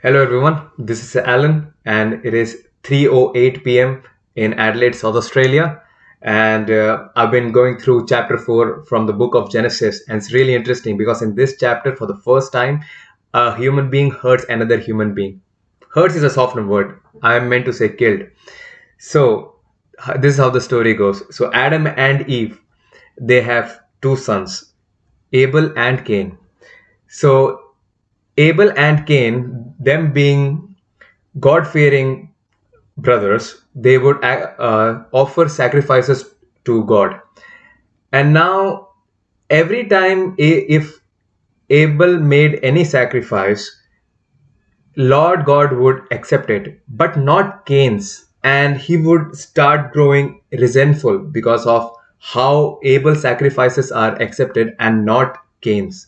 Hello everyone, this is Alan and it is 3:08 p.m. in Adelaide, South Australia, and I've been going through chapter 4 from the book of Genesis, and it's really interesting because in this chapter for the first time a human being hurts another human being. Hurts is a softened word. I am meant to say killed. So this is how the story goes. So Adam and Eve, they have two sons, Abel and Cain. So Abel and Cain, them being God fearing brothers, they would offer sacrifices to God. And now, every time if Abel made any sacrifice, Lord God would accept it, but not Cain's. And he would start growing resentful because of how Abel's sacrifices are accepted and not Cain's.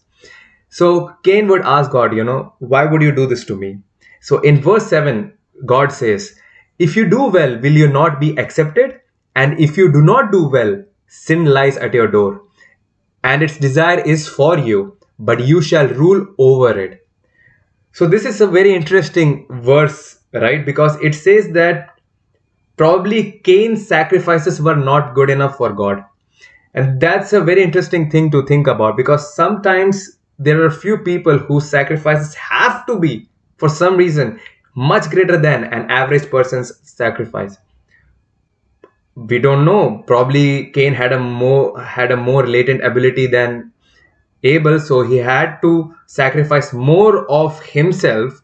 So Cain would ask God, why would you do this to me? So in verse 7, God says, if you do well, will you not be accepted? And if you do not do well, sin lies at your door, and its desire is for you, but you shall rule over it. So this is a very interesting verse, right? Because it says that probably Cain's sacrifices were not good enough for God. And that's a very interesting thing to think about because sometimes there are few people whose sacrifices have to be, for some reason, much greater than an average person's sacrifice. We don't know. Probably Cain had a more latent ability than Abel, so he had to sacrifice more of himself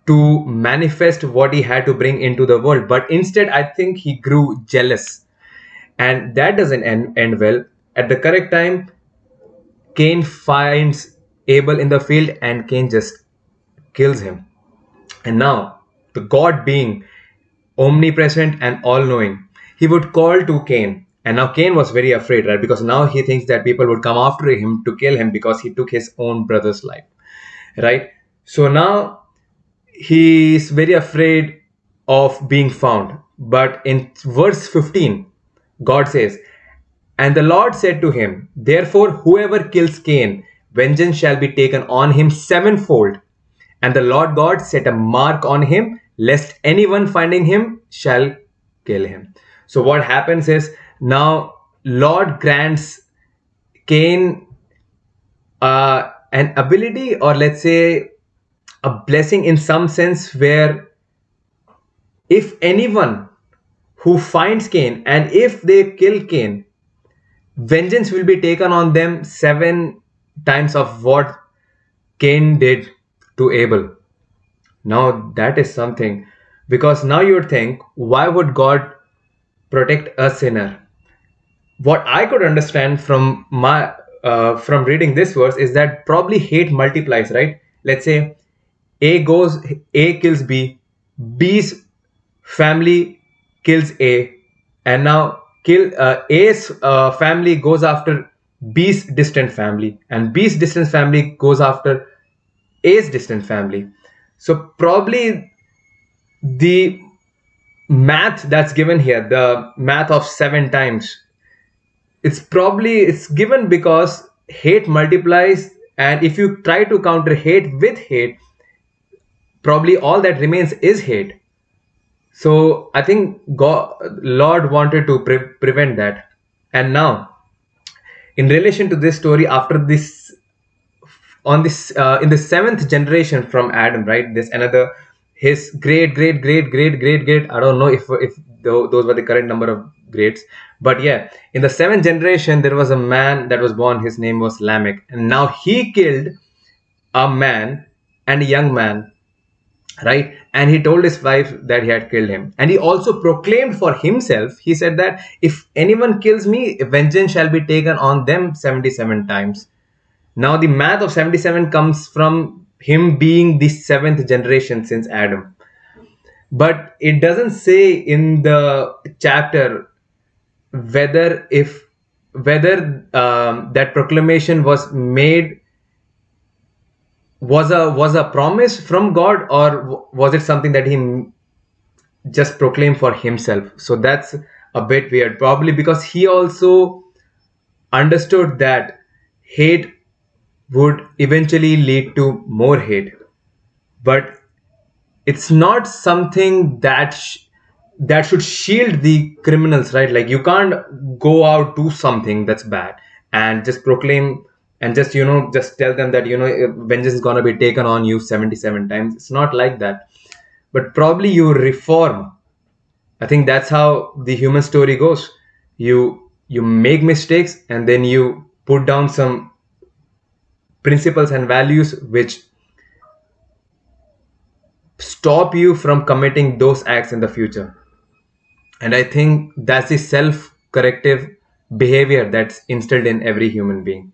to manifest what he had to bring into the world. But instead, I think he grew jealous, and that doesn't end well. At the correct time, Cain finds Abel in the field and Cain just kills him. And now, the God being omnipresent and all knowing, he would call to Cain. And now Cain was very afraid, right? Because now he thinks that people would come after him to kill him because he took his own brother's life, right? So now he is very afraid of being found. But in verse 15, God says, and the Lord said to him, therefore, whoever kills Cain, vengeance shall be taken on him sevenfold. And the Lord God set a mark on him, lest anyone finding him shall kill him. So what happens is now Lord grants Cain an ability, or let's say a blessing in some sense, where if anyone who finds Cain and if they kill Cain, vengeance will be taken on them 7 times of what Cain did to Abel. Now that is something, because now you would think, why would God protect a sinner? What I could understand from my from reading this verse is that probably hate multiplies, right? Let's say A kills B, B's family kills A, and now kill A's family goes after B's distant family, and B's distant family goes after A's distant family. So probably the math that's given here, the math of 7 times, it's given because hate multiplies, and if you try to counter hate with hate, probably all that remains is hate. So I think Lord wanted to prevent that. And now, in relation to this story, after this, on this, in the seventh generation from Adam, right? This another, his great. I don't know if those were the correct number of greats, but yeah, in the seventh generation, there was a man that was born. His name was Lamech, and now he killed a man and a young man, right? And he told his wife that he had killed him, and he also proclaimed for himself, he said that if anyone kills me, vengeance shall be taken on them 77 times. Now the math of 77 comes from him being the seventh generation since Adam, but it doesn't say in the chapter whether if whether that proclamation was made, was a promise from God, or was it something that he just proclaimed for himself. So that's a bit weird, probably because he also understood that hate would eventually lead to more hate. but it's not something that should shield the criminals, right? Like you can't go out, do something that's bad, and just proclaim and just just tell them that vengeance is going to be taken on you 77 times. It's not like that. But probably you reform. I think that's how the human story goes. You make mistakes, and then you put down some principles and values which stop you from committing those acts in the future. And I think that's the self corrective behavior that's instilled in every human being.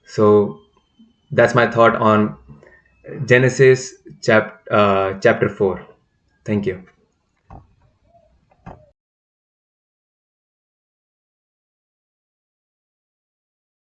So that's my thought on Genesis chapter 4. Thank you.